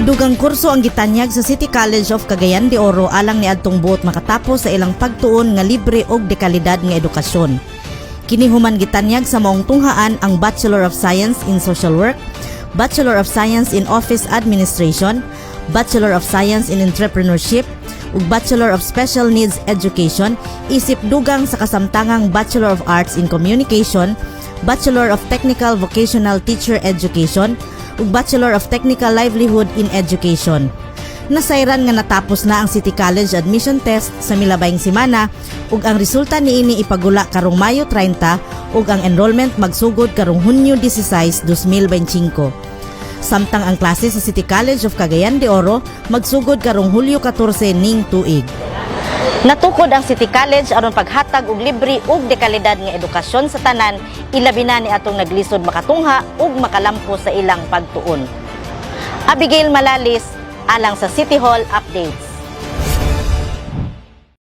Dugang kurso ang gitanyag sa City College of Cagayan de Oro alang niadtong buot makatapos sa ilang pagtuon nga libre og dekalidad nga edukasyon. Kini human gitanyag sa maong tunghaan ang Bachelor of Science in Social Work, Bachelor of Science in Office Administration, Bachelor of Science in Entrepreneurship, ug Bachelor of Special Needs Education isip dugang sa kasamtangang Bachelor of Arts in Communication, Bachelor of Technical Vocational Teacher Education, ug Bachelor of Technical Livelihood in Education. Nasayran nga natapos na ang City College admission test sa milabayng semana ug ang resulta niini ipagula karong Mayo 30 ug ang enrollment magsugod karong Hunyo 16, 2025. Samtang ang klase sa City College of Cagayan de Oro magsugod karong Hulyo 14 ning tuig. Natukod ang City College aron paghatag og libre ug dekalidad nga edukasyon sa tanan, ilabi na ni atong naglisod makatungha ug makalampo sa ilang pagtuon. Abigail Malalis, alang sa City Hall Updates.